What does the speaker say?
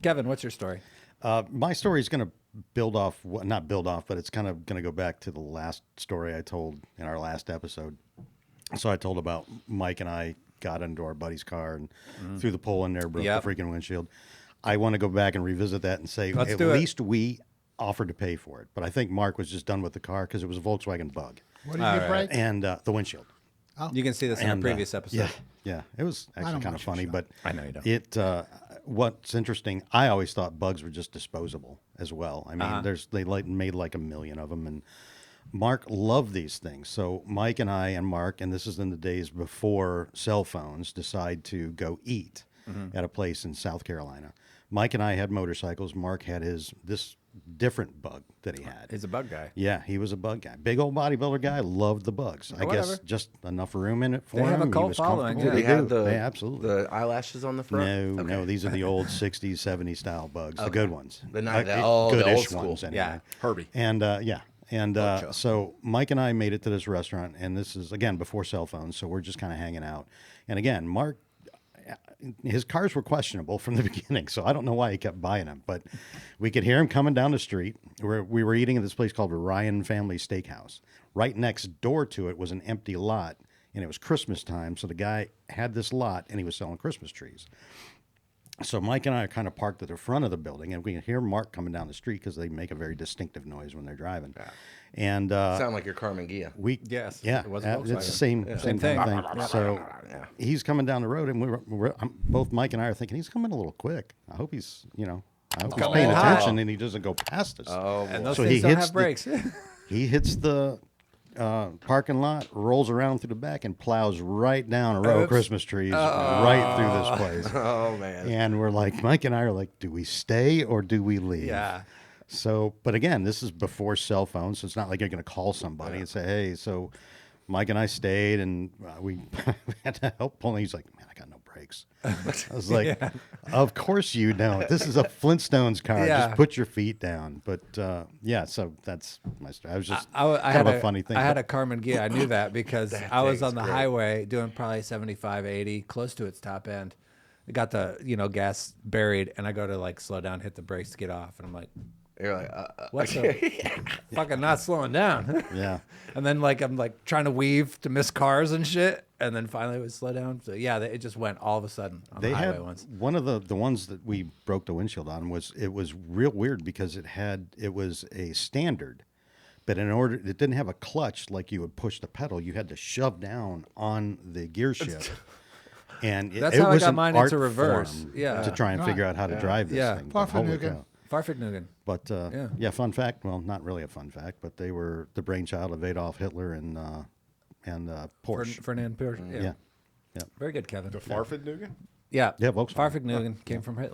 Kevin, what's your story? My story is going to build off, not build off, but it's kind of going to go back to the last story I told in our last episode. So I told about Mike and I got into our buddy's car and threw the pole in there, broke Yep. the freaking windshield. I want to go back and revisit that and say, Let's at do it. least we offered to pay for it. But I think Mark was just done with the car because it was a Volkswagen Bug What did you break? and the windshield. You can see this in a And, previous episode. Yeah, yeah, it was I actually don't kind of watch your funny, show. but I know you don't. It what's interesting, I always thought bugs were just disposable as well. I mean, they made like a million of them, and Mark loved these things. So Mike and I and Mark, and this is in the days before cell phones, decide to go eat at a place in South Carolina. Mike and I had motorcycles. Mark had this different bug that he had. He's a bug guy. Yeah, he was a bug guy. Big old bodybuilder guy, loved the bugs. I guess whatever. just enough room in it for They him. have a He cult was following, comfortable. yeah. They They had do. the They absolutely. the eyelashes on the front. No, Okay. no, these are the old 60s, 70s style bugs, the good ones. The nice- Like, the old goodish school. ones, anyway. Yeah, Herbie. And so Mike and I made it to this restaurant, and this is again before cell phones, so we're just kind of hanging out. And again, Mark, his cars were questionable from the beginning, so I don't know why he kept buying them, but we could hear him coming down the street. We were eating at this place called Ryan Family Steakhouse. Right next door to it was an empty lot, and it was Christmas time, so the guy had this lot, and he was selling Christmas trees. So Mike and I are kind of parked at the front of the building, and we can hear Mark coming down the street because they make a very distinctive noise when they're driving. And Sound like your Carmen Gia. Yes, yeah, it was a it's the Volkswagen. same Same kind of thing. thing. So he's coming down the road, and both Mike and I are thinking he's coming a little quick. I hope he's paying high. attention and he doesn't go past us. Oh, And those So things he don't hits have brakes. He hits the parking lot, rolls around through the back, and plows right down a row of Oops. Christmas trees right through this place. oh man. And we're like, Mike and I are like, do we stay or do we leave? Yeah. So, but again, this is before cell phones, so it's not like you're going to call somebody and say, hey, so Mike and I stayed, and we had to help pulling. He's like, man, I got no brakes. I was like, of course you don't. This is a Flintstones car. Yeah. Just put your feet down. But yeah, so that's my story. I was just I kind had of a funny thing. I had but- a Carmen Gia. I knew that because I was thing's on the great. highway doing probably 75, 80, close to its top end. I got the gas buried, and I go to like slow down, hit the brakes to get off, and I'm like, You're like, what's fucking not slowing down? yeah. And then I'm like trying to weave to miss cars and shit, and then finally it would slow down. So yeah, it just went all of a sudden on They the highway had once. one of the ones that we broke the windshield on was real weird because it was a standard, but it didn't have a clutch like you would push the pedal. You had to shove down on the gear shift. And That's it how I was got an mine art into reverse. form Yeah. to try and figure out how to drive this Yeah. thing. But holy Pfaffenhugen. cow. Farfignugan. But yeah, fun fact. Well, not really a fun fact, but they were the brainchild of Adolf Hitler and Porsche. Fernand Porsche. Yeah. Very good, Kevin. The Farfignugan? Yeah. Yeah, Volkswagen. Farfignugan came from Hitler.